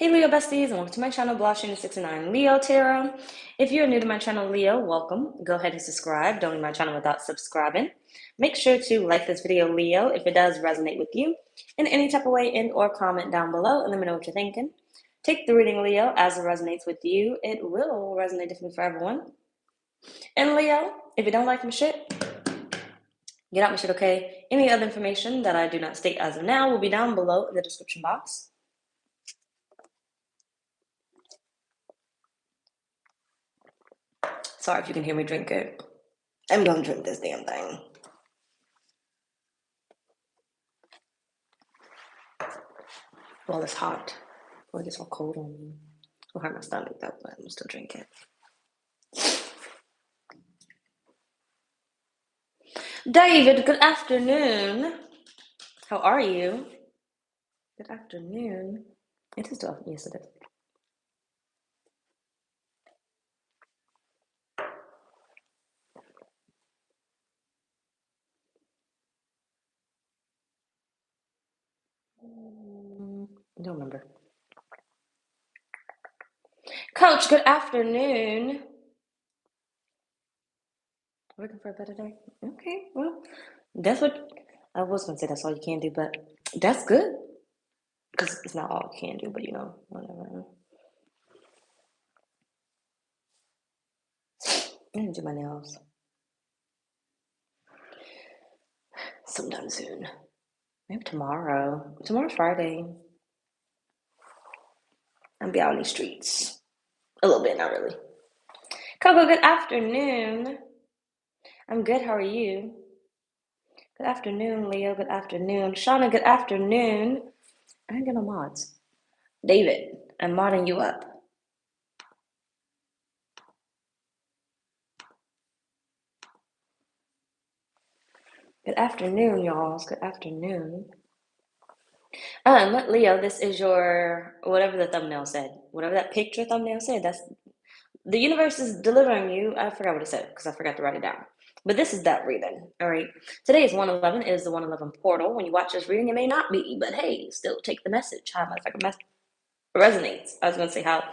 Hey Leo besties, and welcome to my channel, blahscrystalsale Leo Tarot. If you're new to my channel, Leo, welcome. Go ahead and subscribe. Don't leave my channel without subscribing. Make sure to like this video, Leo, if it does resonate with you in any type of way, and or comment down below and let me know what you're thinking. Take the reading, Leo, as it resonates with you. It will resonate differently for everyone. And Leo, if you don't like my shit, get out my shit, okay? Any other information that I do not state as of now will be down below in the description box. Sorry if you can hear me drink it. I'm gonna drink this damn thing. Well, it's hot. Or it gets all cold on me. It'll hurt my stomach though, but I'm still drinking. David, good afternoon. How are you? Good afternoon. It is 12. Yes, it is. I don't remember. Coach, good afternoon. Working for a better day? Okay, well, that's what I was gonna say. That's all you can do, but that's good because it's not all you can do, but you know, whatever. I need to do my nails sometime soon. Maybe tomorrow. Tomorrow's Friday. I'll be out on the streets. A little bit, not really. Coco, good afternoon. I'm good. How are you? Good afternoon, Leo. Good afternoon. Shauna, good afternoon. I didn't get no mods. David, I'm modding you up. Good afternoon, y'all. Good afternoon. Leo, this is your whatever the thumbnail said. Whatever that picture thumbnail said, that's the universe is delivering you. I forgot what it said because I forgot to write it down. But this is that reading. All right. Today is 111. It is the 111 portal. When you watch this reading, it may not be, but hey, still take the message. How motherfucking resonates. I was gonna say how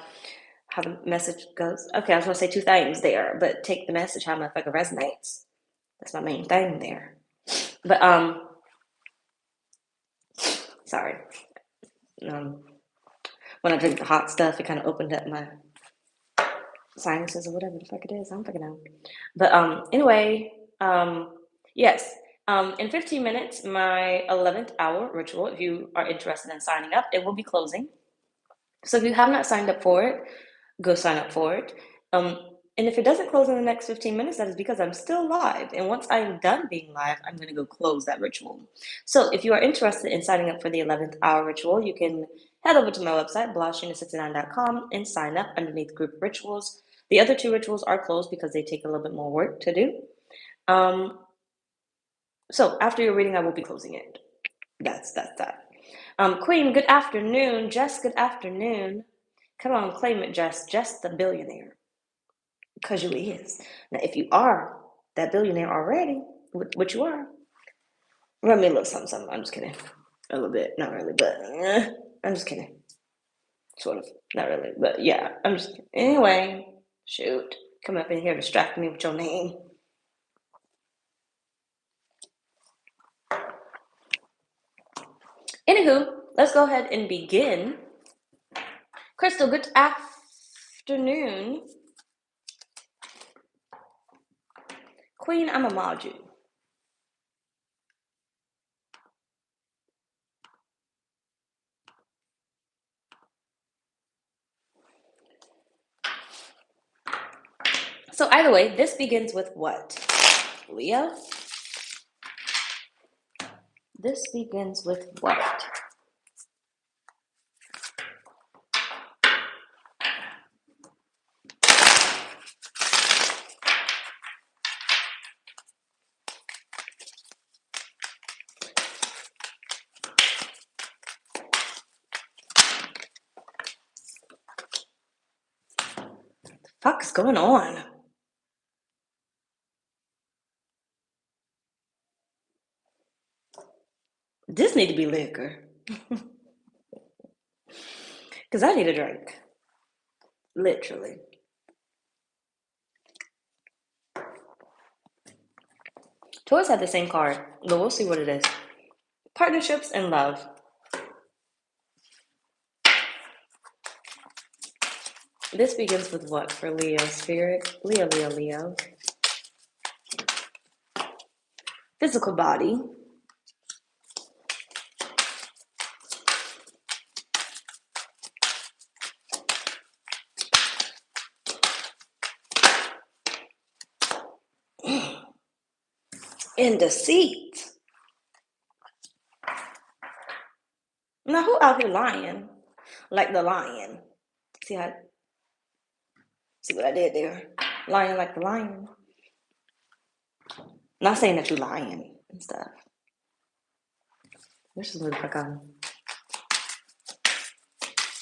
the message goes. Okay, I was gonna say two things there, but take the message how motherfucker resonates. That's my main thing there. But sorry. When I drink the hot stuff, it kind of opened up my sinuses or whatever the fuck it is. I don't fucking know. But anyway, yes. In 15 minutes, my 11th hour ritual, if you are interested in signing up, it will be closing. So if you have not signed up for it, go sign up for it. And if it doesn't close in the next 15 minutes, that is because I'm still live. And once I am done being live, I'm going to go close that ritual. So if you are interested in signing up for the 11th hour ritual, you can head over to my website, blahscrystalsale.com, and sign up underneath group rituals. The other two rituals are closed because they take a little bit more work to do. So after your reading, I will be closing it. That's that. Queen, good afternoon. Jess, good afternoon. Come on, claim it, Jess. Jess the billionaire. Because you is. Now, if you are that billionaire already, which you are, run me a little something. I'm just kidding. A little bit. Not really, but I'm just kidding. Sort of. Not really, but yeah. I'm just kidding. Anyway, shoot. Come up in here distracting me with your name. Anywho, let's go ahead and begin. Crystal, good afternoon. Queen, I'm a mod you. So either way, this begins with what? Leo? This begins with what? Fuck's going on? This need to be liquor. Because I need a drink. Literally. Toys have the same card, but we'll see what it is. Partnerships and love. This begins with what for Leo spirit? Leo, Leo, Leo. Physical body. And deceit. Now who out here lying? Like the lion. See what I did there? Lying like the lion. Not saying that you lying and stuff. This is really on.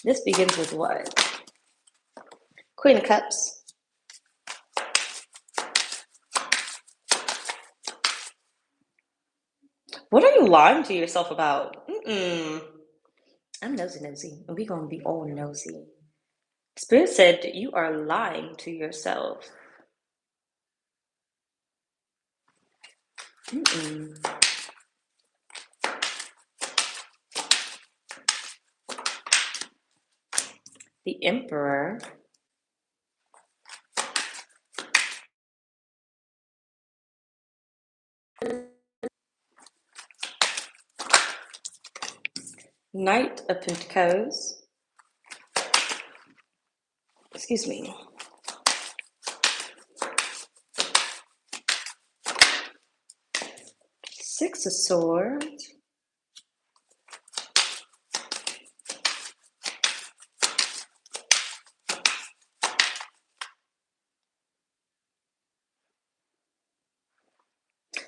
This begins with what? Queen of Cups. What are you lying to yourself about? I'm nosy. And we gonna be all nosy. Spirit said you are lying to yourself. The Emperor. Knight of Pentacles. Excuse me. Six of Swords.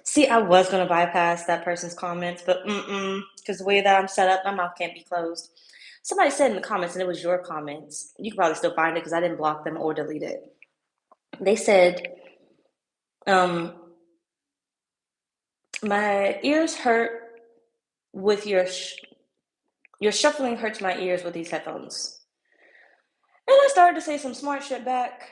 See, I was going to bypass that person's comments, but because the way that I'm set up, my mouth can't be closed. Somebody said in the comments, and it was your comments, you can probably still find it because I didn't block them or delete it. They said, my ears hurt with your shuffling hurts my ears with these headphones. And I started to say some smart shit back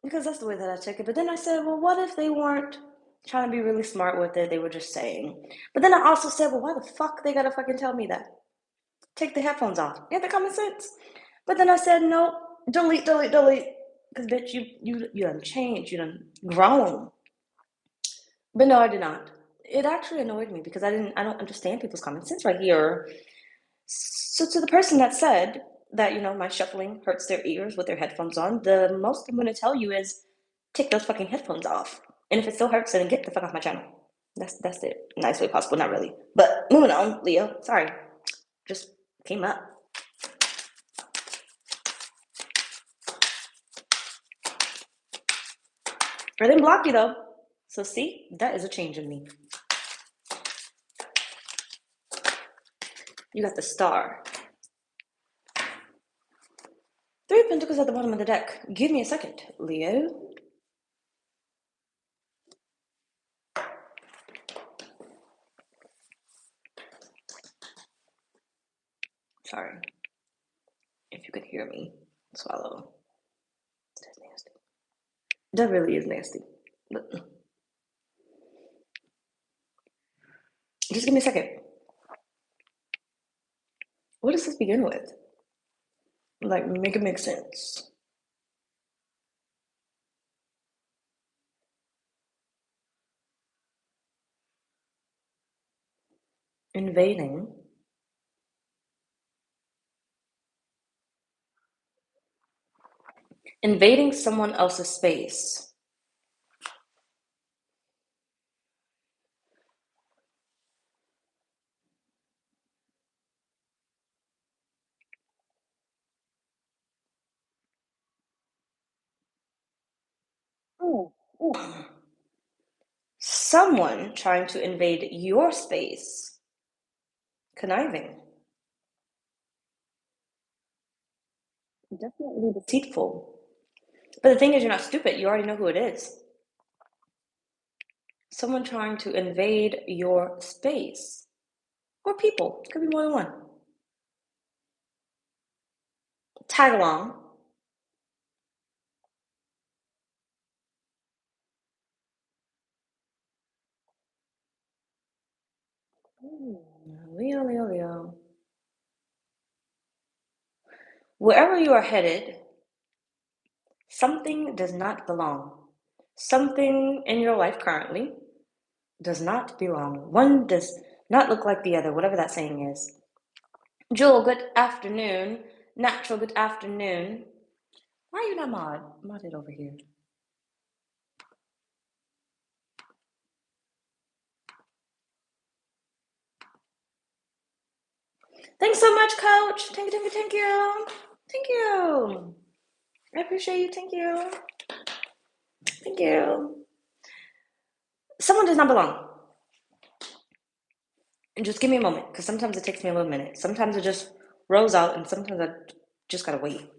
because that's the way that I took it. But then I said, well, what if they weren't trying to be really smart with it? They were just saying. But then I also said, well, why the fuck they gotta fucking tell me that? Take the headphones off. You have the common sense. But then I said, no, delete. Because bitch, you done changed. You done grown. But no, I did not. It actually annoyed me because I don't understand people's common sense right here. So to the person that said that, my shuffling hurts their ears with their headphones on, the most I'm going to tell you is take those fucking headphones off. And if it still hurts, then get the fuck off my channel. That's it. Nice way possible, not really. But moving on, Leo. Sorry. Just came up. I didn't block you though. So see, that is a change in me. You got the Star. Three of Pentacles at the bottom of the deck. Give me a second, Leo. Sorry. If you could hear me swallow. That's nasty. That really is nasty. But just give me a second. What does this begin with? Like, make it make sense. Invading. Invading someone else's space. Ooh. Someone trying to invade your space. Conniving. Definitely deceitful. But the thing is, you're not stupid. You already know who it is. Someone trying to invade your space. Or people. It could be more than one. tag along. Leo, Leo, Leo. Wherever you are headed, something does not belong. Something in your life currently does not belong. One does not look like the other, whatever that saying is. Jewel, good afternoon. Natural, good afternoon. Why are you not modded over here? Thanks so much, Coach. Thank you, thank you, thank you. Thank you. I appreciate you. Thank you. Thank you. Someone does not belong. And just give me a moment, because sometimes it takes me a little minute. Sometimes it just rolls out, and sometimes I just gotta wait.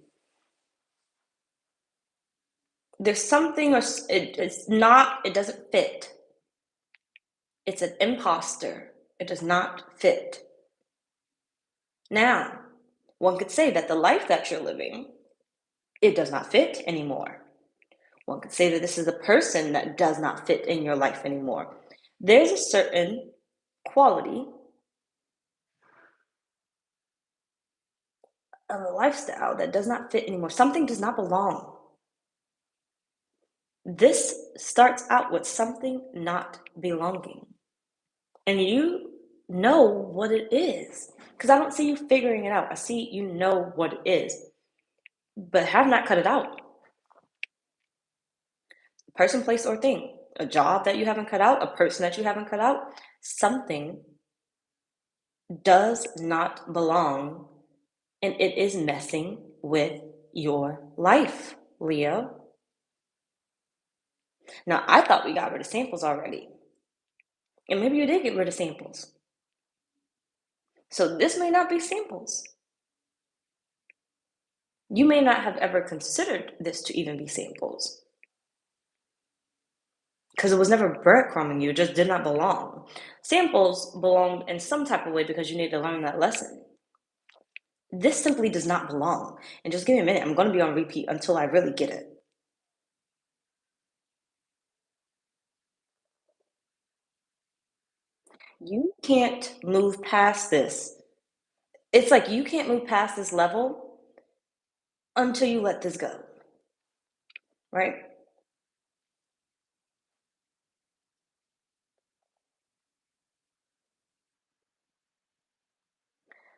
There's something, or it's not, it doesn't fit. It's an imposter. It does not fit. Now, one could say that the life that you're living, it does not fit anymore. One could say that this is a person that does not fit in your life anymore. There's a certain quality of a lifestyle that does not fit anymore. Something does not belong. This starts out with something not belonging. And you know what it is. Because I don't see you figuring it out. I see you know what it is, but have not cut it out. Person, place, or thing. A job that you haven't cut out, a person that you haven't cut out, something does not belong, and it is messing with your life, Leo. Now, I thought we got rid of samples already, and maybe you did get rid of samples. So this may not be samples. You may not have ever considered this to even be samples, because it was never breadcrumbing you, it just did not belong. Samples belonged in some type of way because you need to learn that lesson. This simply does not belong. And just give me a minute. I'm going to be on repeat until I really get it. You can't move past this. It's like you can't move past this level until you let this go, right?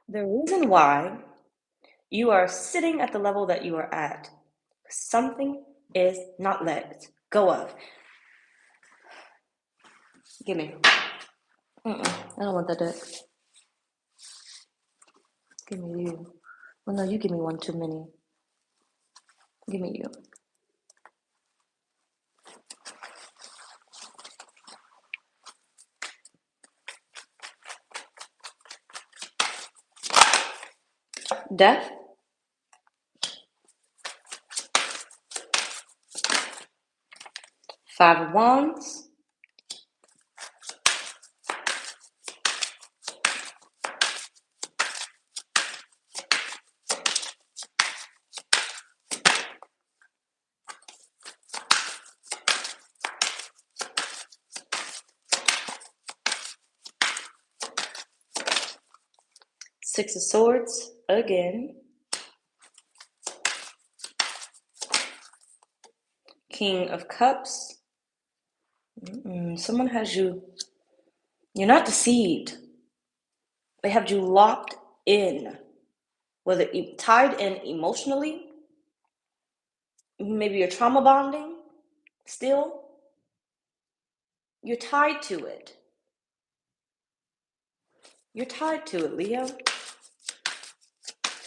The reason why you are sitting at the level that you are at, something is not let go of. Give me. I don't want that deck. Give me you. Well, no, you give me one too many. Give me you. Death. Five of Wands. Six of Swords again. King of Cups. Someone has you, you're not deceived. They have you locked in, whether tied in emotionally, maybe you're trauma bonding still. You're tied to it. You're tied to it, Leo.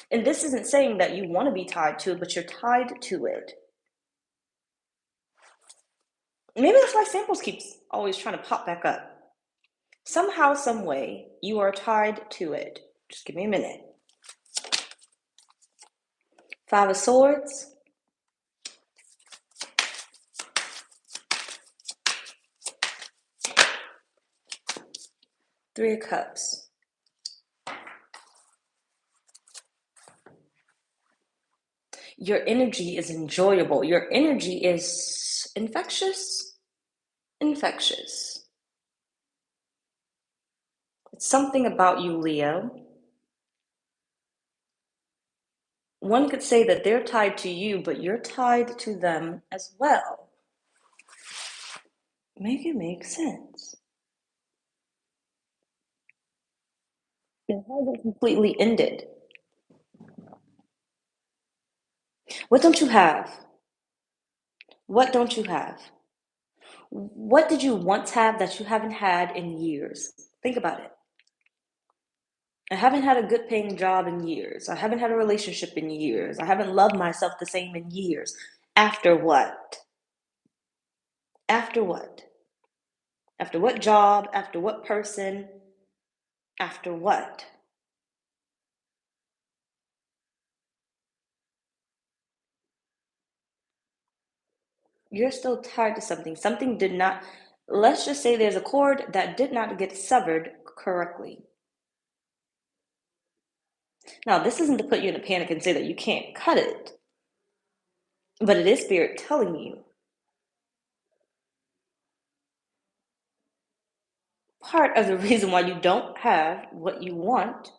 And this isn't saying that you want to be tied to it, but you're tied to it. Maybe that's why samples keeps always trying to pop back up. Somehow, some way, you are tied to it. Just give me a minute. Five of Swords. Three of Cups. Your energy is enjoyable. Your energy is infectious. Infectious. It's something about you, Leo. One could say that they're tied to you, but you're tied to them as well. Make it make sense. It hasn't completely ended. What don't you have? What don't you have? What did you once have that you haven't had in years? Think about it. I haven't had a good paying job in years. I haven't had a relationship in years. I haven't loved myself the same in years. After what? After what? After what job? After what person? After what? You're still tied to something. Something did not, let's just say there's a cord that did not get severed correctly. Now, this isn't to put you in a panic and say that you can't cut it, but it is spirit telling you. Part of the reason why you don't have what you want is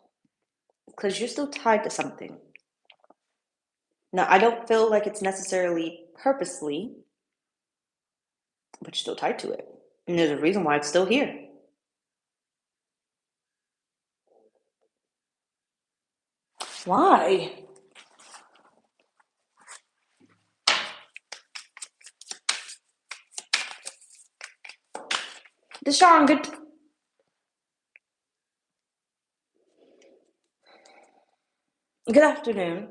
because you're still tied to something. Now, I don't feel like it's necessarily purposely, but you're still tied to it. And there's a reason why it's still here. Why? Deshaun, good afternoon.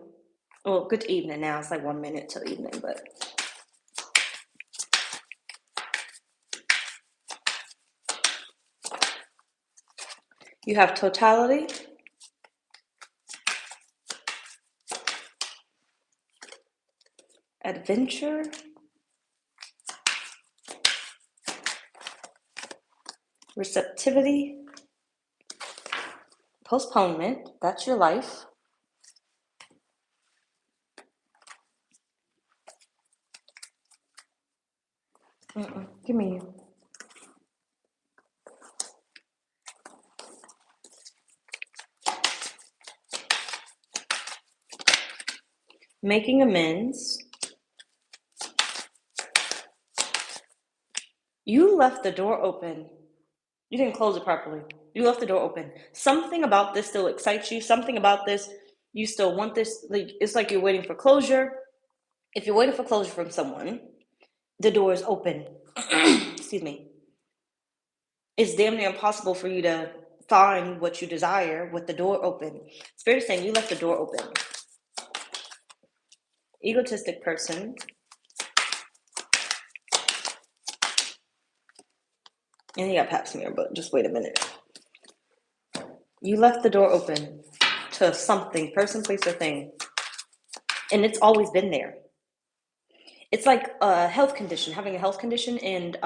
Well, good evening now. It's like 1 minute till evening, but you have totality, adventure, receptivity, postponement. That's your life. Give me you. Making amends. You left the door open. You didn't close it properly. You left the door open. Something about this still excites you. Something about this, you still want this. Like, it's like you're waiting for closure. If you're waiting for closure from someone, the door is open. Excuse me. It's damn near impossible for you to find what you desire with the door open. Spirit is saying you left the door open. Egotistic person. And you got pap smear, but just wait a minute. You left the door open to something, person, place, or thing. And it's always been there. It's like a health condition, having a health condition, and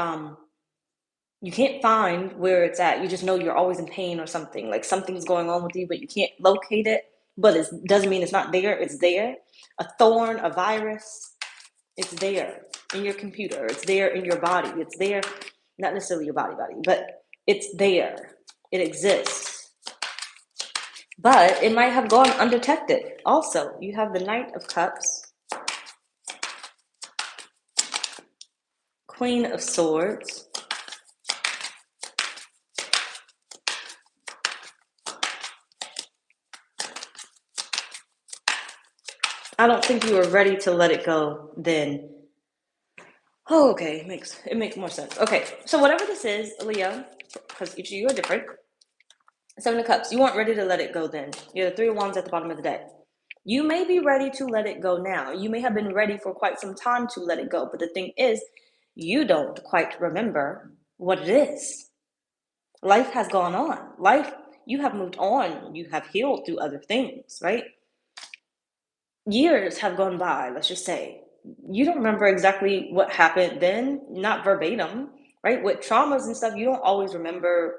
you can't find where it's at. You just know you're always in pain or something. Like something's going on with you, but you can't locate it. But it doesn't mean it's not there. It's there. A thorn, a virus, it's there in your computer. It's there in your body. It's there, not necessarily your body, but it's there. It exists. But it might have gone undetected. Also, you have the Knight of Cups, Queen of Swords, I don't think you were ready to let it go then. Oh, okay, it makes more sense. Okay, so whatever this is, Leo, because each of you are different. Seven of Cups, you weren't ready to let it go then. You're the Three of Wands at the bottom of the deck. You may be ready to let it go now. You may have been ready for quite some time to let it go, but the thing is, you don't quite remember what it is. Life has gone on. You have moved on. You have healed through other things, right? Years have gone by, let's just say. You don't remember exactly what happened then, not verbatim, right? With traumas and stuff, you don't always remember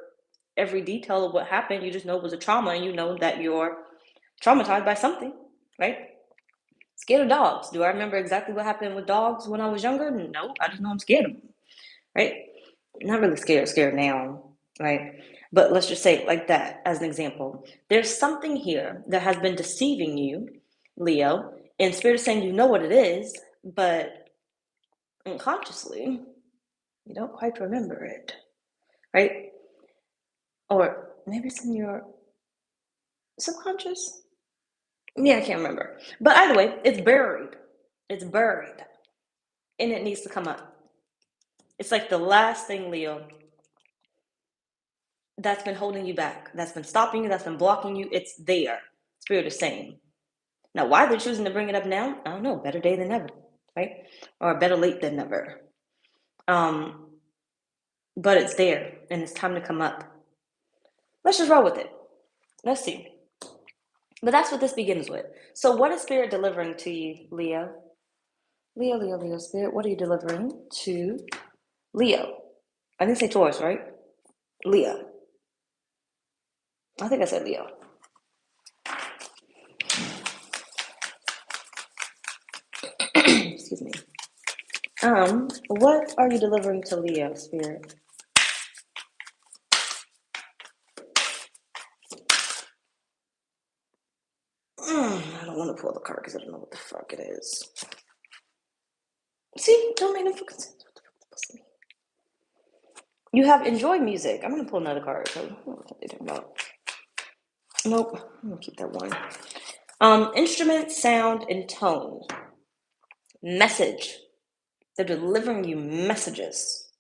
every detail of what happened. You just know it was a trauma and you know that you're traumatized by something, right? Scared of dogs. Do I remember exactly what happened with dogs when I was younger? No, I just know I'm scared of them, right? Not really scared now, right? But let's just say it like that as an example. There's something here that has been deceiving you, Leo, and Spirit is saying you know what it is, but unconsciously, you don't quite remember it, right? Or maybe it's in your subconscious. Yeah, I can't remember. But either way, it's buried. It's buried. And it needs to come up. It's like the last thing, Leo, that's been holding you back, that's been stopping you, that's been blocking you. It's there. Spirit is saying. Now, why they're choosing to bring it up now, I don't know. Better day than never, right? Or better late than never. But it's there, and it's time to come up. Let's just roll with it. Let's see. But that's what this begins with. So what is Spirit delivering to you, Leo? Leo, Spirit, what are you delivering to Leo? I didn't say Taurus, right? Leo. I think I said Leo. Excuse me. What are you delivering to Leo, Spirit? I don't want to pull the card because I don't know what the fuck it is. See, don't make no fucking sense. What the fuck is supposed to mean? You have enjoy music. I'm gonna pull another card. So I don't know what they're talking about. Nope. I'm gonna keep that one. Instrument, sound, and tone. Message. They're delivering you messages.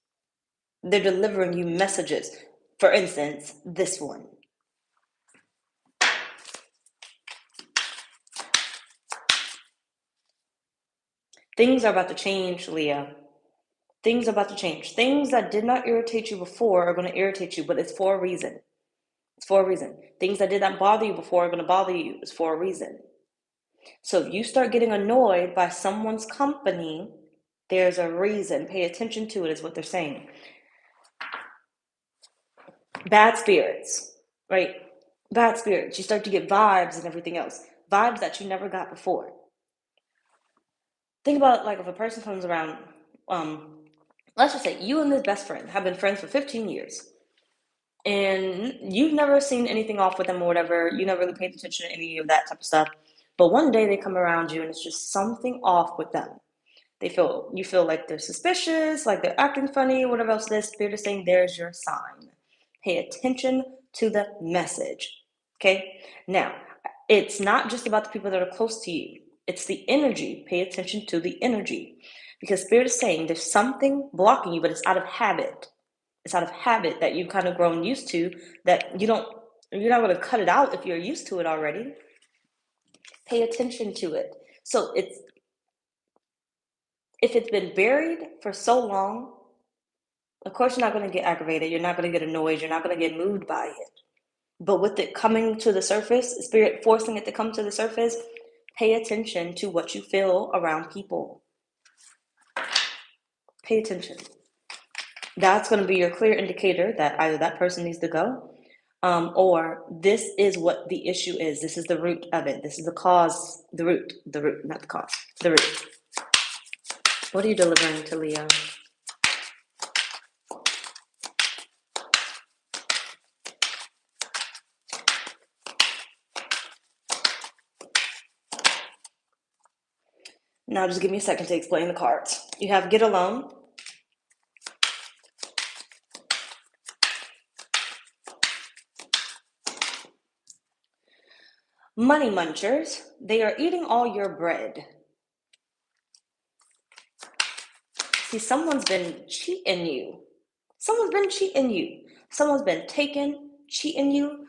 They're delivering you messages. For instance, this one. Things are about to change, Leah. Things are about to change. Things that did not irritate you before are going to irritate you, but it's for a reason. It's for a reason. Things that did not bother you before are going to bother you. It's for a reason. So if you start getting annoyed by someone's company, there's a reason. Pay attention to it, is what they're saying. Bad spirits, right? Bad spirits. You start to get vibes and everything else. Vibes that you never got before. Think about it like if a person comes around, let's just say you and this best friend have been friends for 15 years. And you've never seen anything off with them or whatever. You never really paid attention to any of that type of stuff. But one day they come around you and it's just something off with them. You feel like they're suspicious, like they're acting funny, whatever else it is. Spirit is saying there's your sign. Pay attention to the message. Okay? Now, it's not just about the people that are close to you. It's the energy. Pay attention to the energy. Because Spirit is saying there's something blocking you, but it's out of habit. It's out of habit that you've kind of grown used to, that you're not going to cut it out if you're used to it already. Pay attention to it. So if it's been buried for so long, of course you're not going to get aggravated, you're not going to get annoyed, you're not going to get moved by it. But with it coming to the surface, Spirit forcing it to come to the surface, pay attention to what you feel around people. Pay attention. That's going to be your clear indicator that either that person needs to go, or this is what the issue is. This is the root of it. This is the cause, the root, not the cause, the root. What are you delivering to Leo? Now just give me a second to explain the cards. You have Get Alone. Money Munchers. They are eating all your bread. See, someone's been cheating you. Someone's been cheating you. Someone's been taking, cheating you.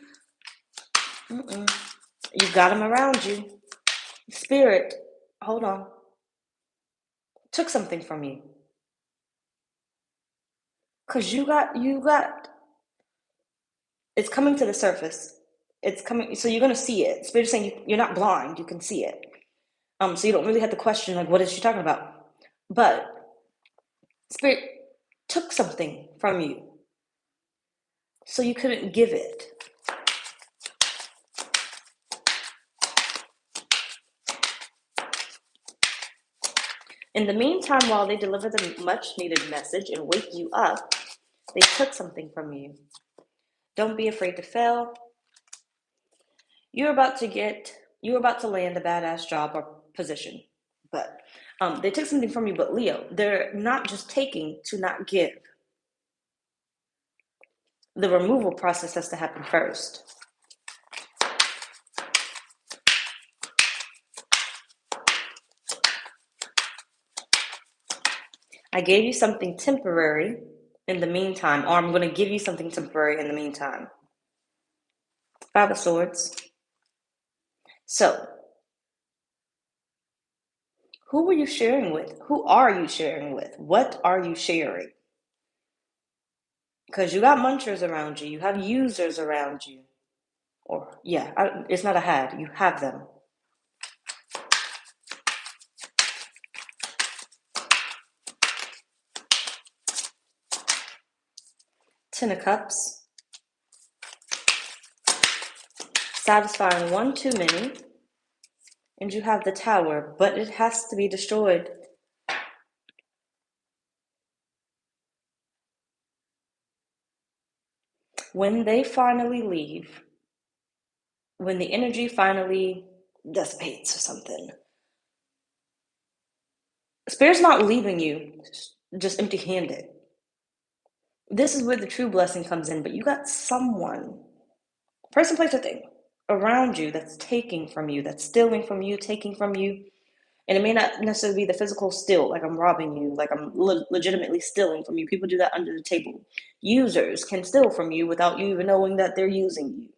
You got them around you. Spirit, hold on. Took something from you. Because you got, it's coming to the surface. It's coming, so you're going to see it. Spirit is saying you're not blind, you can see it. So you don't really have to question, like, what is she talking about? But Spirit took something from you, so you couldn't give it. In the meantime, while they deliver the much needed message and wake you up, they took something from you. Don't be afraid to fail. You're about to land a badass job or position. But they took something from you, but Leo, they're not just taking to not give. The removal process has to happen first. I gave you something temporary in the meantime, or I'm going to give you something temporary in the meantime. Five of Swords. So, who are you sharing with? Who are you sharing with? What are you sharing? Because you got munchers around you. You have users around you. Or, yeah, it's not a had. You have them. Ten of Cups. Satisfying one too many. And you have the Tower, but it has to be destroyed. When they finally leave, when the energy finally dissipates or something, Spirit's not leaving you just empty-handed. This is where the true blessing comes in, but you got someone, person, place, or thing around you that's taking from you, that's stealing from you, taking from you. And it may not necessarily be the physical steal, like I'm robbing you, like I'm legitimately stealing from you. People do that under the table. Users can steal from you without you even knowing that they're using you.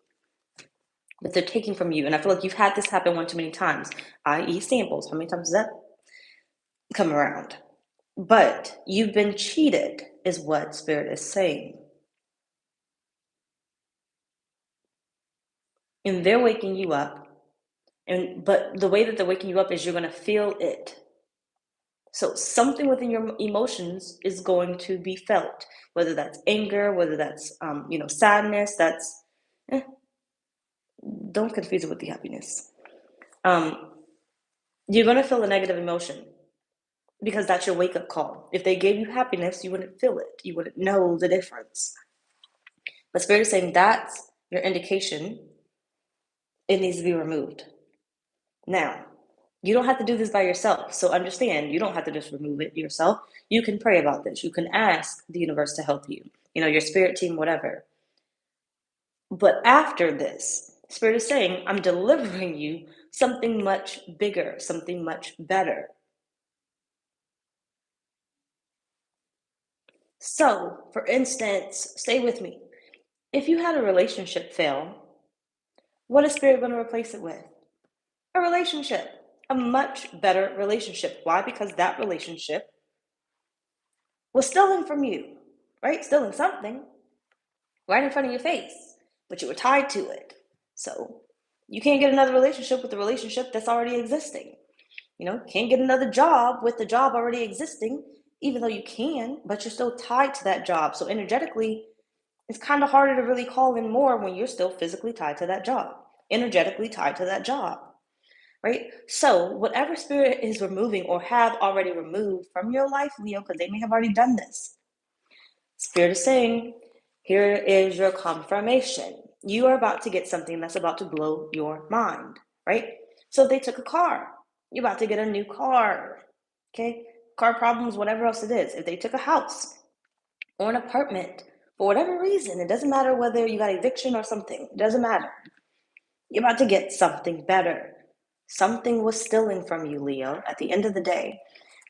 But they're taking from you. And I feel like you've had this happen one too many times, i.e. samples. How many times does that come around? But you've been cheated, is what Spirit is saying. And they're waking you up. But the way that they're waking you up is you're going to feel it. So something within your emotions is going to be felt, whether that's anger, whether that's sadness. That's don't confuse it with the happiness. You're going to feel a negative emotion because that's your wake-up call. If they gave you happiness, you wouldn't feel it. You wouldn't know the difference. But Spirit is saying that's your indication. It needs to be removed. Now, you don't have to do this by yourself. So understand, you don't have to just remove it yourself. You can pray about this. You can ask the universe to help you, your spirit team, whatever. But after this, Spirit is saying, I'm delivering you something much bigger, something much better. So, for instance, stay with me. If you had a relationship fail, what is Spirit going to replace it with? A relationship, a much better relationship. Why? Because that relationship was stealing from you, right? Stealing something right in front of your face, but you were tied to it. So you can't get another relationship with the relationship that's already existing. Can't get another job with the job already existing, even though you can, but you're still tied to that job. So energetically, it's kind of harder to really call in more when you're still physically tied to that job, energetically tied to that job, right? So whatever Spirit is removing or have already removed from your life, Leo, because they may have already done this, Spirit is saying, here is your confirmation. You are about to get something that's about to blow your mind, right? So if they took a car, you're about to get a new car, okay? Car problems, whatever else it is. If they took a house or an apartment, for whatever reason, it doesn't matter whether you got eviction or something. It doesn't matter. You're about to get something better. Something was stealing from you, Leo, at the end of the day.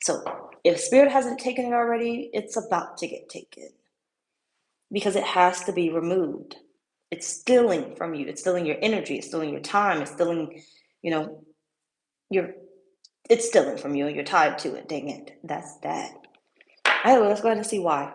So if Spirit hasn't taken it already, it's about to get taken. Because it has to be removed. It's stealing from you. It's stealing your energy. It's stealing your time. It's stealing, it's stealing from you. You're tied to it. Dang it. That's that. Anyway, let's go ahead and see why.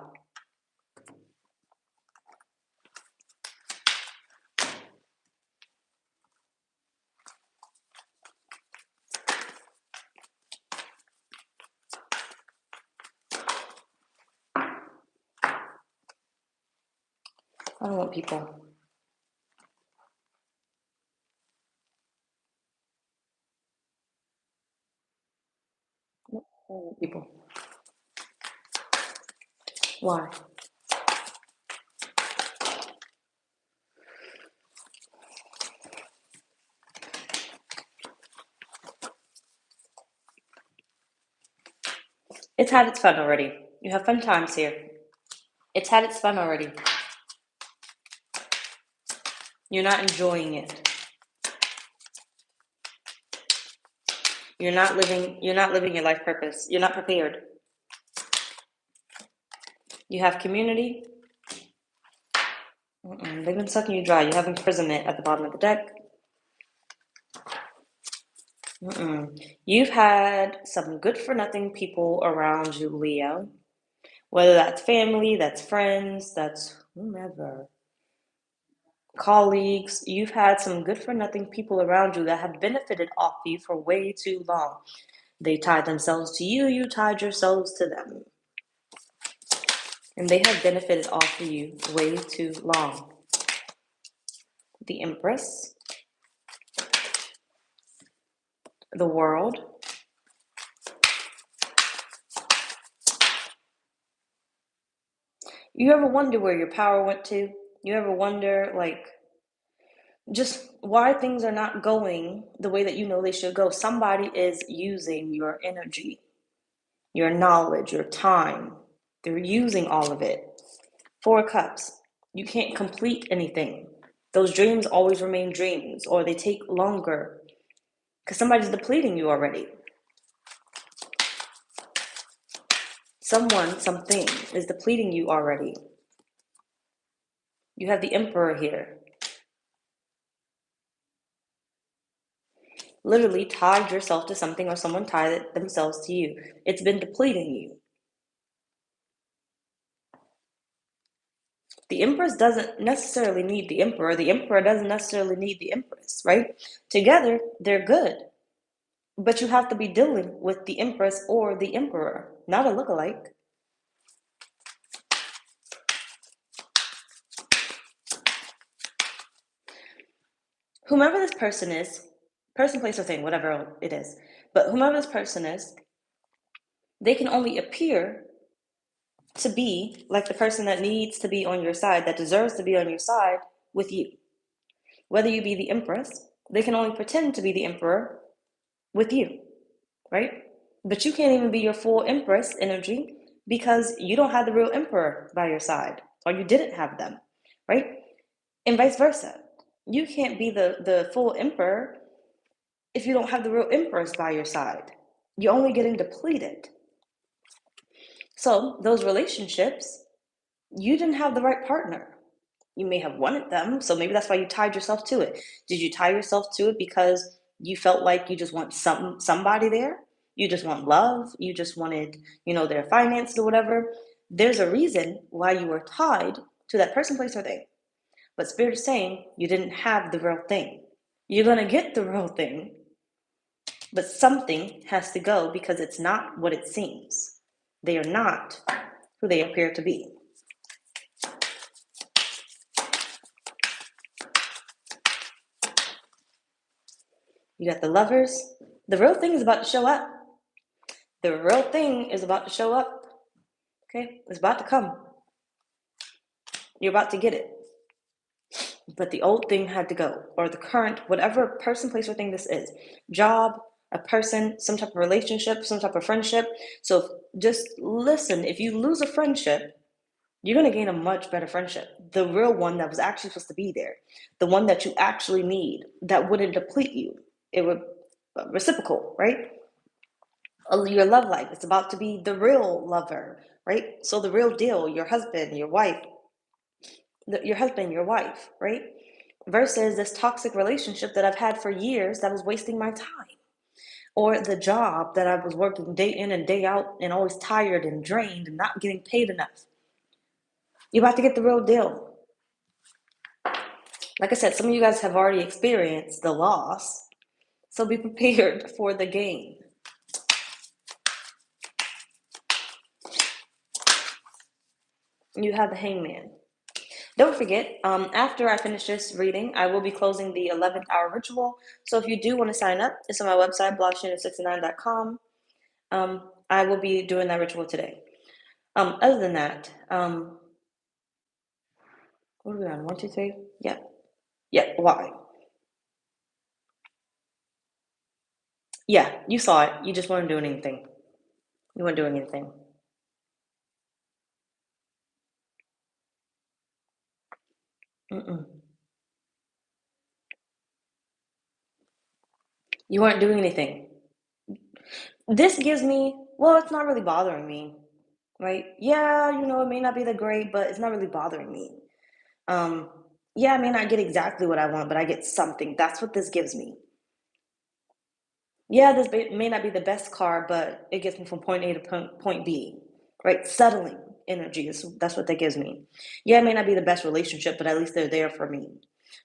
I don't want people. People. Why? It's had its fun already. You have fun times here. It's had its fun already. You're not enjoying it. You're not living your life purpose. You're not prepared. You have community. They've been sucking you dry. You have imprisonment at the bottom of the deck. You've had some good for nothing people around you, Leo. Whether that's family, that's friends, that's whomever. Colleagues, you've had some good for nothing people around you that have benefited off you for way too long. They tied themselves to you, you tied yourselves to them. And they have benefited off of you way too long. The Empress, the World, you ever wonder where your power went to? You ever wonder, like, just why things are not going the way that you know they should go? Somebody is using your energy, your knowledge, your time. They're using all of it. 4 of Cups. You can't complete anything. Those dreams always remain dreams, or they take longer because somebody's depleting you already. Someone, something is depleting you already. You have the Emperor here. Literally tied yourself to something, or someone tied themselves to you. It's been depleting you. The Empress doesn't necessarily need the Emperor. The Emperor doesn't necessarily need the Empress, right? Together, they're good. But you have to be dealing with the Empress or the Emperor, not a lookalike. Whomever this person is, person, place, or thing, whatever it is, but whomever this person is, they can only appear to be like the person that needs to be on your side, that deserves to be on your side with you. Whether you be the Empress, they can only pretend to be the Emperor with you, right? But you can't even be your full Empress energy because you don't have the real Emperor by your side, or you didn't have them, right? And vice versa. You can't be the full Emperor if you don't have the real Empress by your side. You're only getting depleted. So those relationships, you didn't have the right partner. You may have wanted them, so maybe that's why you tied yourself to it. Did you tie yourself to it because you felt like you just want somebody there? You just want love? You just wanted, their finances or whatever? There's a reason why you were tied to that person, place, or thing. But Spirit is saying you didn't have the real thing. You're going to get the real thing, but something has to go because it's not what it seems. They are not who they appear to be. You got the Lovers. The real thing is about to show up. The real thing is about to show up. Okay? It's about to come. You're about to get it. But the old thing had to go. Or the current, whatever person, place, or thing this is. Job, a person, some type of relationship, some type of friendship. So just listen. If you lose a friendship, you're going to gain a much better friendship. The real one that was actually supposed to be there. The one that you actually need. That wouldn't deplete you. It would reciprocal, right? Your love life. It's about to be the real lover, right? So the real deal, your husband, your wife, right? Versus this toxic relationship that I've had for years that was wasting my time. Or the job that I was working day in and day out and always tired and drained and not getting paid enough. You're about to get the real deal. Like I said, some of you guys have already experienced the loss, so be prepared for the gain. You have the Hangman. Don't forget, after I finish this reading, I will be closing the 11th hour ritual. So if you do want to sign up, it's on my website, blahscrystalsale.com. I will be doing that ritual today. Other than that, what are we on? 1, 2, 3? Yeah. Yeah. Why? Yeah, you saw it. You just weren't doing anything. You weren't doing anything. Mm-mm. You weren't doing anything. This gives me, well, it's not really bothering me, right? Yeah, it may not be the great, but it's not really bothering me. Um, yeah, I may not get exactly what I want, but I get something. That's what this gives me. Yeah, this may not be the best car, but it gets me from point A to point B, right? Settling energy that's what that gives me. Yeah, it may not be the best relationship, but at least they're there for me.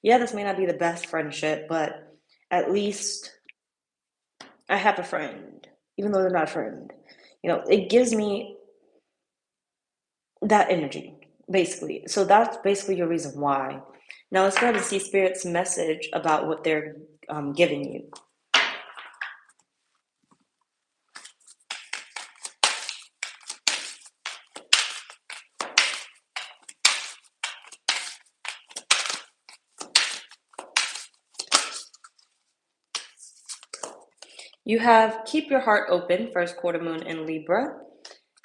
Yeah, this may not be the best friendship, but at least I have a friend, even though they're not a friend. It gives me that energy, basically. So that's basically your reason why. Now let's go ahead and see Spirit's message about what they're giving you. You have keep your heart open, first quarter moon in Libra,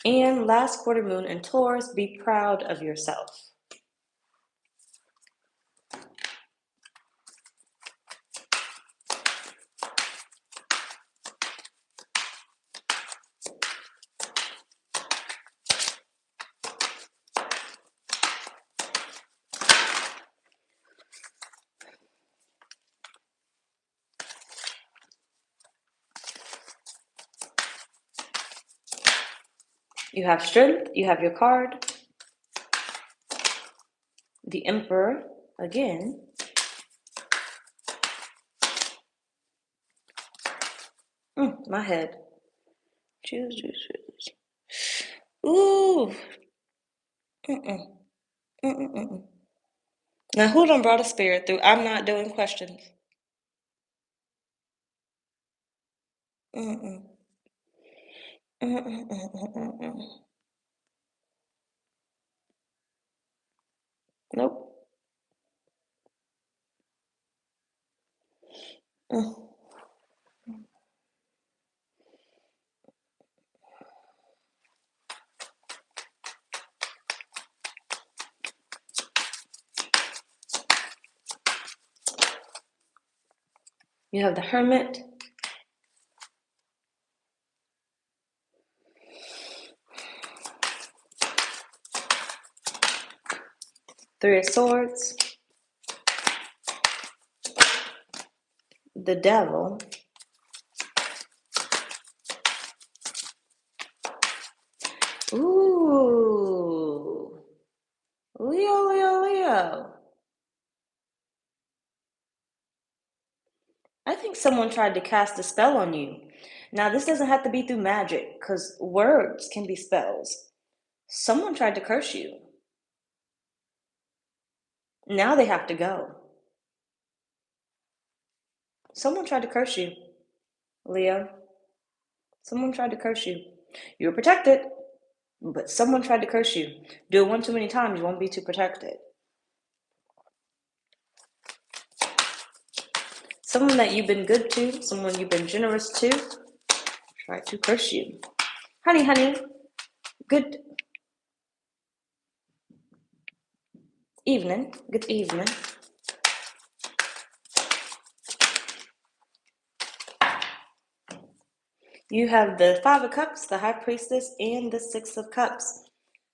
and last quarter moon in Taurus, be proud of yourself. You have strength, you have your card, the Emperor again, my head. Choose. Ooh. Mm-mm. Mm-mm-mm. Now, who done brought a spirit through? I'm not doing questions. Mm-mm. Mm-mm-mm-mm-mm. Nope. Mm. You have the Hermit, Three of Swords, the Devil, ooh, Leo, Leo, Leo. I think someone tried to cast a spell on you. Now, this doesn't have to be through magic, because words can be spells. Someone tried to curse you. Now they have to go. Someone tried to curse you, Leo. Someone tried to curse you. You were protected, but someone tried to curse you. Do it one too many times, you won't be too protected. Someone that you've been good to, someone you've been generous to, tried to curse you. Honey, good evening. Good evening. You have the Five of Cups, the High Priestess, and the Six of Cups.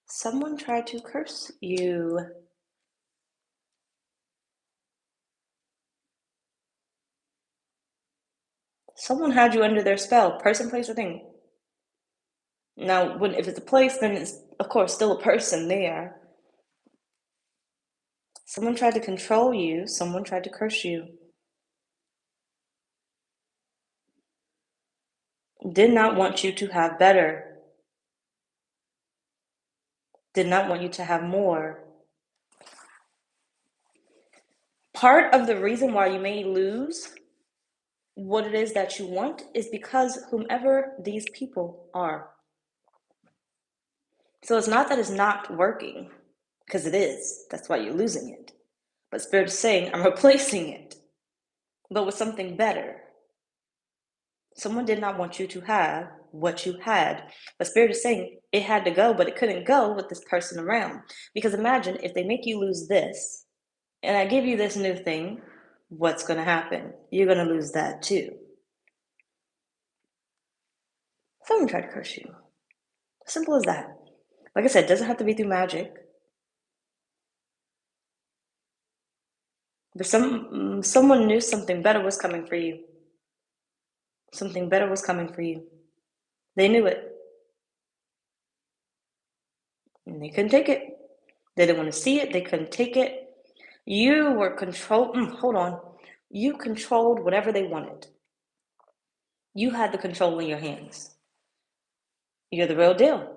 Someone tried to curse you. Someone had you under their spell, person, place, or thing. Now, if it's a place, then it's, of course, still a person there. Someone tried to control you. Someone tried to curse you. Did not want you to have better. Did not want you to have more. Part of the reason why you may lose what it is that you want is because whomever these people are, So it's not that it's not working, because it is. That's why you're losing it. But Spirit is saying, I'm replacing it, but with something better. Someone did not want you to have what you had. But Spirit is saying it had to go, but it couldn't go with this person around. Because imagine if they make you lose this, and I give you this new thing, what's going to happen? You're going to lose that too. Someone tried to curse you. Simple as that. Like I said, it doesn't have to be through magic. But someone knew something better was coming for you. Something better was coming for you. They knew it. And they couldn't take it. They didn't want to see it. They couldn't take it. You were controlled. Hold on. You controlled whatever they wanted. You had the control in your hands. You're the real deal.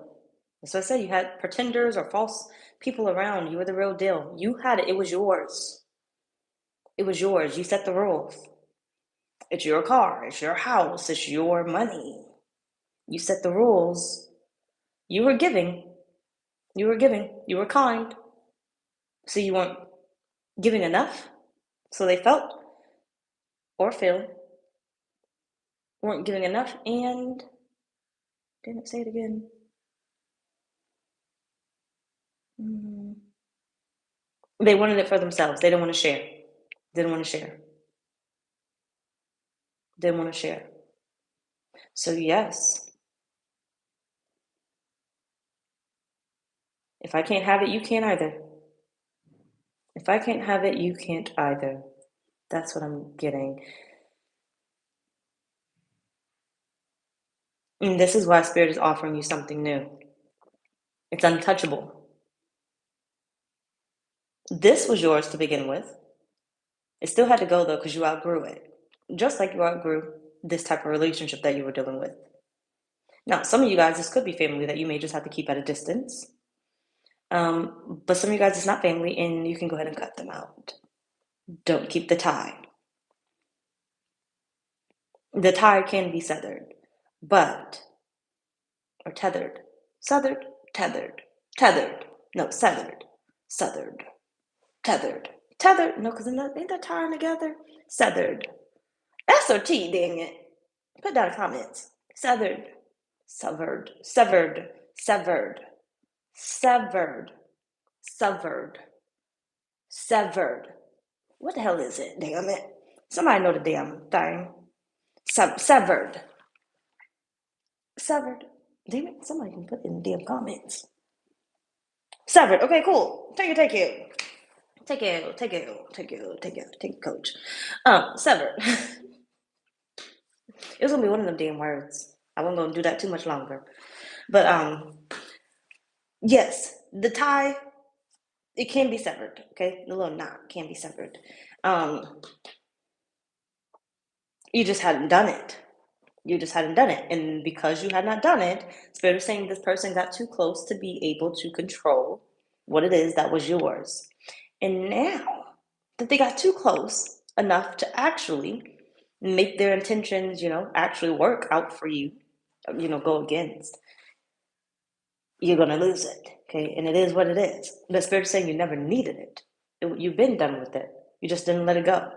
That's what I said. You had pretenders or false people around. You were the real deal. You had it. It was yours. It was yours. You set the rules. It's your car. It's your house. It's your money. You set the rules. You were giving. You were giving. You were kind. So you weren't giving enough. So they felt or feel weren't giving enough, and didn't say it again. They wanted it for themselves. They didn't want to share. Didn't want to share. Didn't want to share. So yes, if I can't have it, you can't either. If I can't have it, you can't either. That's what I'm getting. And this is why Spirit is offering you something new. It's untouchable. This was yours to begin with. It still had to go though, because you outgrew it. Just like you outgrew this type of relationship that you were dealing with. Now, some of you guys, this could be family that you may just have to keep at a distance. But some of you guys, it's not family, and you can go ahead and cut them out. Don't keep the tie. The tie can be severed, or tethered. Severed, tethered, tethered. No, severed, severed, tethered, tethered. No, because ain't that tying together? Severed. S or T, dang it. Put down in the comments. Severed, severed, severed, severed, severed, severed, severed. What the hell is it? Damn it. Somebody know the damn thing. Severed. Severed. Damn it. Somebody can put in the damn comments. Severed. Okay, cool. Take it. Take it, coach. Severed. It was gonna be one of them damn words. I wasn't gonna do that too much longer. But yes, the tie, it can be severed, okay? The little knot can be severed. You just hadn't done it. You just hadn't done it. And because you had not done it, Spirit is saying this person got too close to be able to control what it is that was yours. And now that they got too close enough to actually make their intentions, actually work out for you, go against, you're going to lose it. Okay. And it is what it is. The Spirit is saying you never needed it. You've been done with it. You just didn't let it go.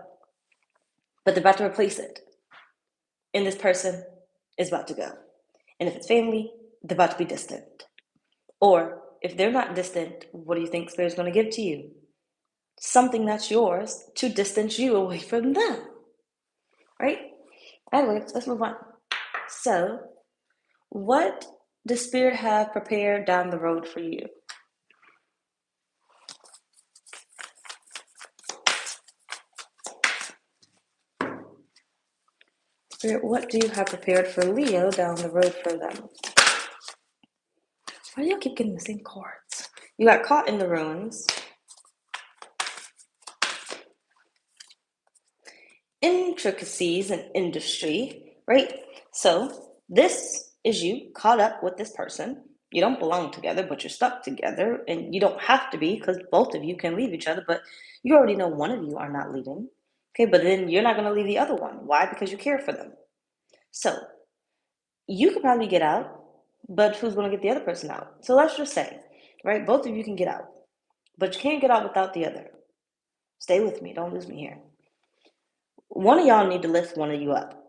But they're about to replace it. And this person is about to go. And if it's family, they're about to be distant. Or if they're not distant, what do you think Spirit's going to give to you? Something that's yours to distance you away from them. Right? Anyways, let's move on. So, what does Spirit have prepared down the road for you? Spirit, what do you have prepared for Leo down the road for them? Why do y'all keep getting the same cards? You got caught in the ruins. Intricacies and industry, right? So this is you caught up with this person. You don't belong together, but you're stuck together, and you don't have to be, because both of you can leave each other, but you already know one of you are not leaving. Okay, but then you're not going to leave the other one. Why? Because you care for them. So you could probably get out, but who's going to get the other person out? So let's just say, right, both of you can get out, but you can't get out without the other. Stay with me. Don't lose me here. One of y'all need to lift one of you up,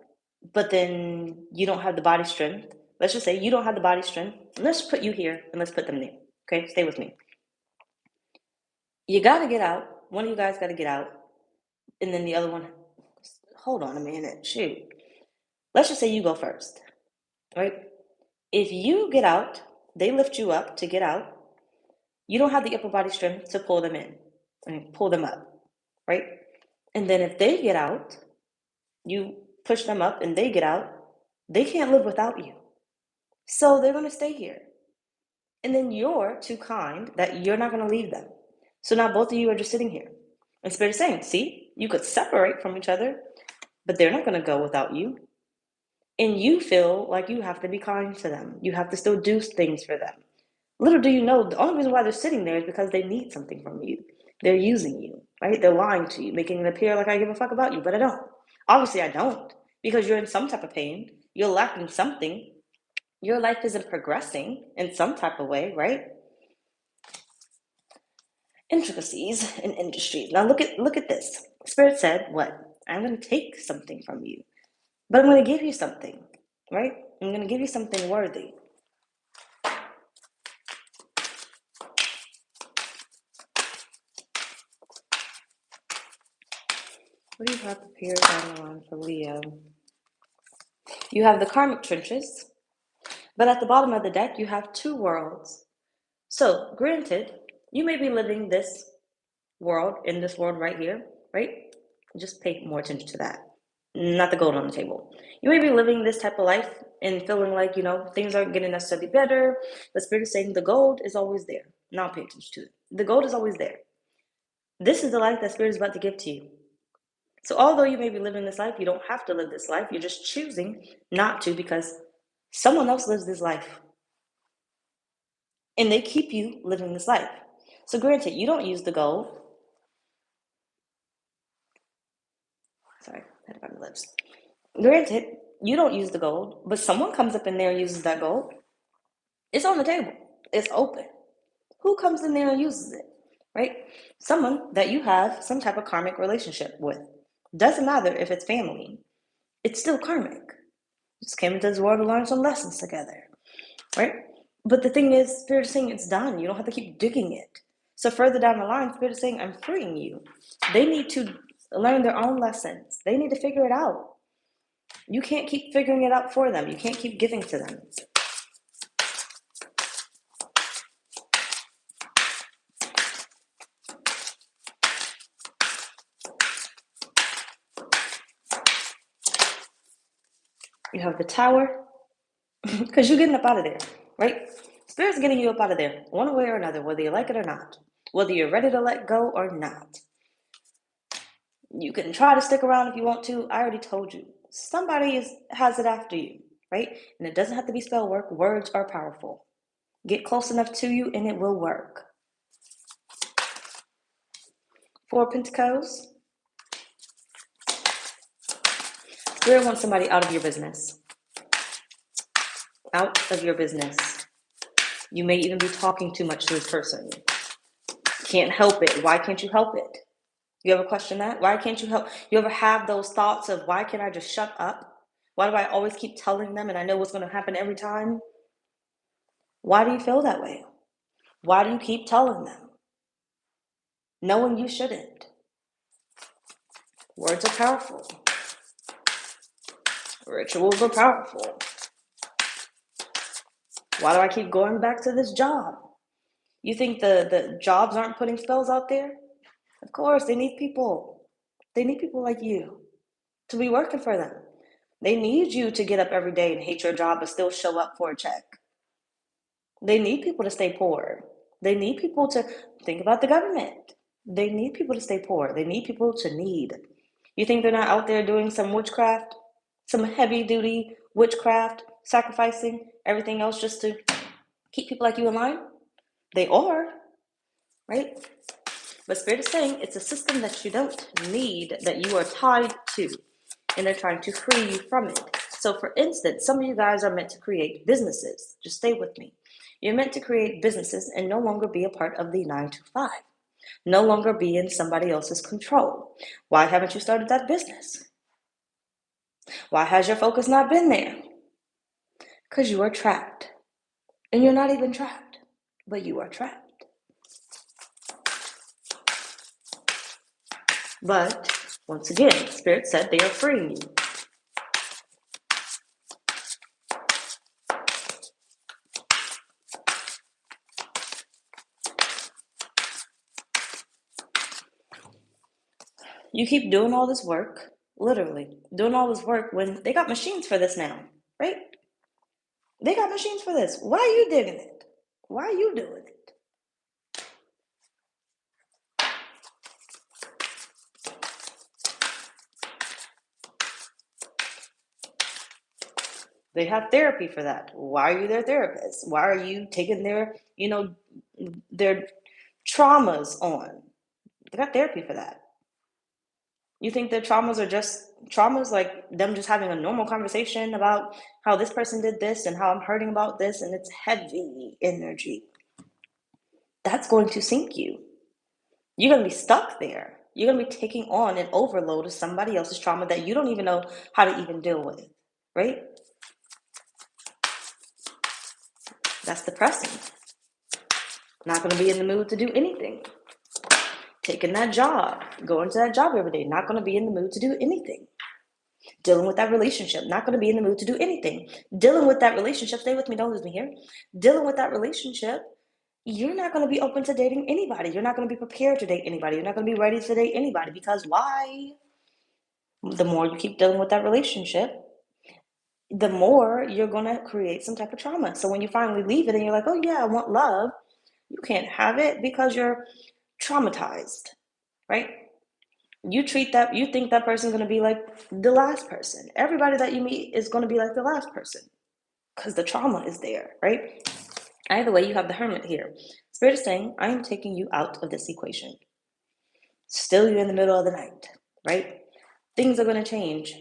but then you don't have the body strength. Let's just say you don't have the body strength. Let's put you here and let's put them there. Okay, stay with me. You got to get out. One of you guys got to get out, and then the other one. Hold on a minute. Shoot. Let's just say you go first, right? If you get out, they lift you up to get out. You don't have the upper body strength to pull them in, pull them up, right? And then if they get out, you push them up and they get out, they can't live without you. So they're going to stay here. And then you're too kind that you're not going to leave them. So now both of you are just sitting here. And Spirit is saying, see, you could separate from each other, but they're not going to go without you. And you feel like you have to be kind to them. You have to still do things for them. Little do you know, the only reason why they're sitting there is because they need something from you. They're using you, right? They're lying to you, making it appear like I give a fuck about you, but I don't. Obviously, I don't, because you're in some type of pain. You're lacking something. Your life isn't progressing in some type of way, right? Intricacies in industries. Now look at this. Spirit said, what? I'm going to take something from you, but I'm going to give you something, right? I'm going to give you something worthy. What do you have prepared down the line for Leo? You have the karmic trenches, but at the bottom of the deck, you have two worlds. So, granted, you may be living this world, in this world right here, right? Just pay more attention to that, not the gold on the table. You may be living this type of life and feeling like, things aren't getting necessarily better, but Spirit is saying the gold is always there. Now pay attention to it. The gold is always there. This is the life that Spirit is about to give to you. So although you may be living this life, you don't have to live this life. You're just choosing not to because someone else lives this life. And they keep you living this life. So granted, you don't use the gold. Sorry, I had to find my lips. Granted, you don't use the gold, but someone comes up in there and uses that gold. It's on the table. It's open. Who comes in there and uses it, right? Someone that you have some type of karmic relationship with. Doesn't matter if it's family. It's still karmic. Just came into this world to learn some lessons together, right? But the thing is, Spirit is saying it's done. You don't have to keep digging it. So further down the line, Spirit is saying, I'm freeing you. They need to learn their own lessons. They need to figure it out. You can't keep figuring it out for them. You can't keep giving to them. You have the Tower, because you're getting up out of there, right? Spirit's getting you up out of there, one way or another, whether you like it or not, whether you're ready to let go or not. You can try to stick around if you want to. I already told you. Somebody has it after you, right? And it doesn't have to be spell work. Words are powerful. Get close enough to you and it will work. 4 Pentacles. Spirit wants somebody out of your business. Out of your business. You may even be talking too much to this person. Can't help it. Why can't you help it? You ever question that? Why can't you help? You ever have those thoughts of, why can't I just shut up? Why do I always keep telling them and I know what's going to happen every time? Why do you feel that way? Why do you keep telling them? Knowing you shouldn't. Words are powerful. Rituals are powerful. Why do I keep going back to this job? You think the jobs aren't putting spells out there? Of course, they need people. They need people like you to be working for them. They need you to get up every day and hate your job but still show up for a check. They need people to stay poor. They need people to think about the government. They need people to stay poor. They need people to need. You think they're not out there doing some witchcraft? Some heavy duty witchcraft, sacrificing everything else just to keep people like you in line? They are, right? But Spirit is saying it's a system that you don't need, that you are tied to, and they're trying to free you from it. So for instance, some of you guys are meant to create businesses. Just stay with me. You're meant to create businesses and no longer be a part of the 9 to 5. No longer be in somebody else's control. Why haven't you started that business? Why has your focus not been there? Because you are trapped. And you're not even trapped, but you are trapped. But once again, Spirit said they are freeing you. You keep doing all this work, literally doing all this work when they got machines for this now, right? They got machines for this. Why are you digging it? Why are you doing it? They have therapy for that. Why are you their therapist? Why are you taking their, their traumas on? They got therapy for that. You think their traumas are just traumas, like them just having a normal conversation about how this person did this and how I'm hurting about this, and it's heavy energy. That's going to sink you. You're going to be stuck there. You're going to be taking on an overload of somebody else's trauma that you don't even know how to even deal with, right? That's depressing. Not going to be in the mood to do anything. Taking that job, going to that job every day, not going to be in the mood to do anything. Dealing with that relationship, not going to be in the mood to do anything. Dealing with that relationship, stay with me, don't lose me here. Dealing with that relationship, you're not going to be open to dating anybody. You're not going to be prepared to date anybody. You're not going to be ready to date anybody, because why? The more you keep dealing with that relationship, the more you're going to create some type of trauma. So when you finally leave it and you're like, oh yeah, I want love, you can't have it because you're traumatized, right? You think that person's going to be like the last person. Everybody that you meet is going to be like the last person because the trauma is there, right? Either way, you have the hermit here. Spirit is saying, I am taking you out of this equation. Still, you're in the middle of the night, right? Things are going to change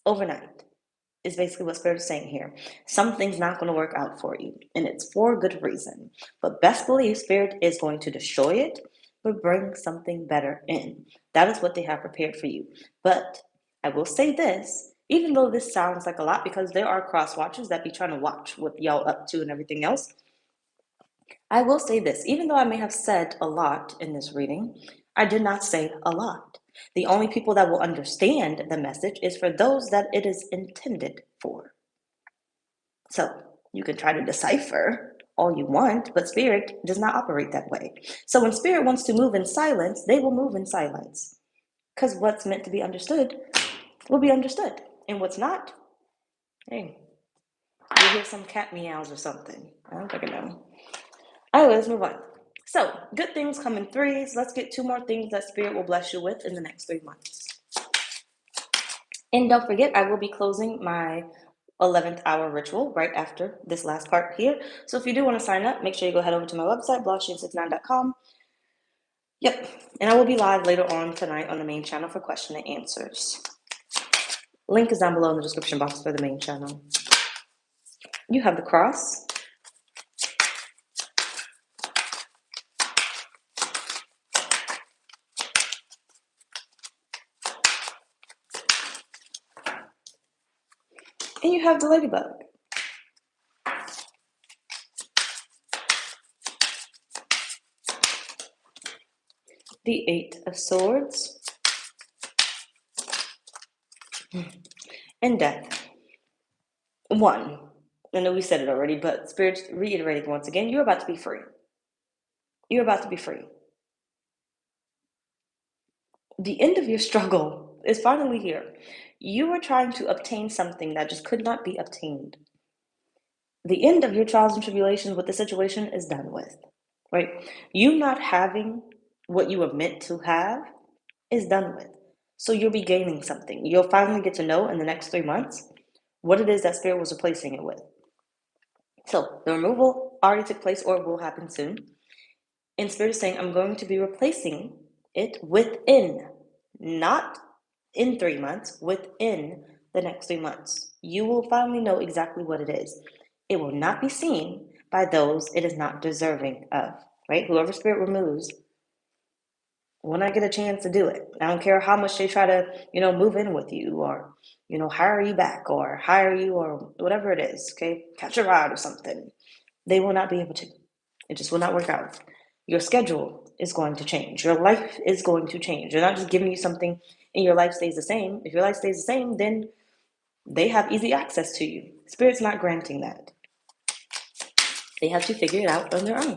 overnight, is basically what Spirit is saying here. Something's not going to work out for you, and it's for good reason. But best believe Spirit is going to destroy it, but bring something better in. That is what they have prepared for you. But I will say this, even though this sounds like a lot, because there are cross watchers that be trying to watch what y'all up to and everything else, I will say this, even though I may have said a lot in this reading, I did not say a lot. The only people that will understand the message is for those that it is intended for. So you can try to decipher all you want, but Spirit does not operate that way. So when Spirit wants to move in silence, they will move in silence. Because what's meant to be understood will be understood. And what's not, hey, you'll hear some cat meows or something. I don't fucking know. Anyway, let's move on. So, good things come in threes. Let's get 2 more things that Spirit will bless you with in the next 3 months. And don't forget, I will be closing my 11th hour ritual right after this last part here. So if you do want to sign up, make sure you go head over to my website, blahscrystalsale.com. Yep, and I will be live later on tonight on the main channel for question and answers. Link is down below in the description box for the main channel. You have the cross. And you have the ladybug. The 8 of Swords. And Death. 1. I know we said it already, but Spirit's reiterating once again, you're about to be free. You're about to be free. The end of your struggle is finally here. You were trying to obtain something that just could not be obtained. The end of your trials and tribulations with the situation is done with, right? You not having what you were meant to have is done with. So you'll be gaining something. You'll finally get to know in the next 3 months what it is that Spirit was replacing it with. So the removal already took place or will happen soon. And Spirit is saying, I'm going to be replacing it within, not in 3 months, within the next 3 months. You will finally know exactly what it is. It will not be seen by those it is not deserving of, right? Whoever spirit removes will not get a chance to do it. I don't care how much they try to, move in with you or, hire you back or hire you or whatever it is, okay? Catch a ride or something. They will not be able to. It just will not work out. Your schedule is going to change. Your life is going to change. They're not just giving you something and your life stays the same. If your life stays the same, then they have easy access to you. Spirit's not granting that. They have to figure it out on their own.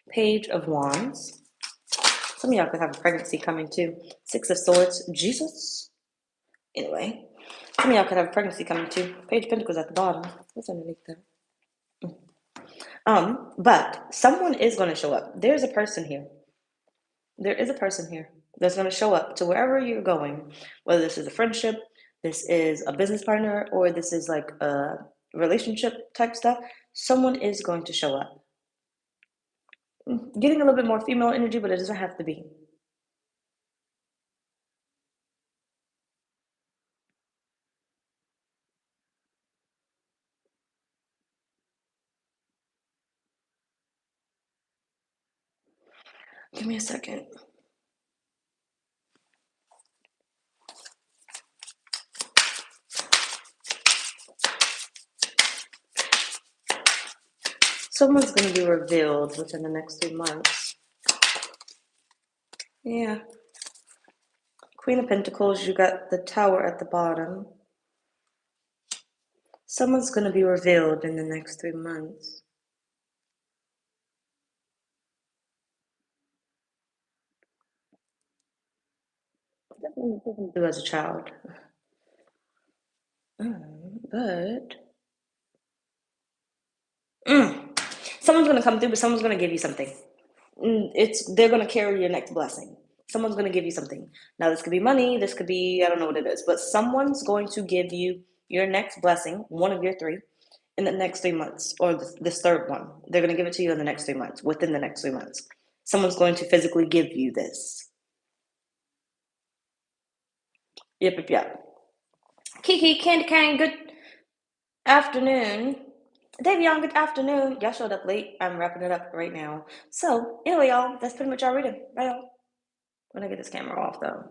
Page of Wands. Some of y'all could have a pregnancy coming too. Six of Swords. Jesus. Anyway, some of y'all could have a pregnancy coming too. Page of Pentacles at the bottom. What's underneath there? But someone is going to show up. There's a person here. There is a person here that's going to show up to wherever you're going, whether this is a friendship, this is a business partner, or this is like a relationship type stuff. Someone is going to show up. Getting a little bit more female energy, but it doesn't have to be. Give me a second. Someone's going to be revealed within the next 3 months. Yeah. Queen of Pentacles, you got the Tower at the bottom. Someone's going to be revealed in the next 3 months. Definitely didn't do as a child. But someone's going to come through, but someone's going to give you something. They're going to carry your next blessing. Someone's going to give you something. Now, this could be money. This could be, I don't know what it is, but someone's going to give you your next blessing, one of your three, in the next 3 months, or this third one. They're going to give it to you in the next 3 months, within the next 3 months. Someone's going to physically give you this. Yep. Kiki, Candy Cane, good afternoon. Davion, good afternoon. Y'all showed up late. I'm wrapping it up right now. So, anyway, y'all, that's pretty much our reading. Bye, y'all. When I get this camera off, though.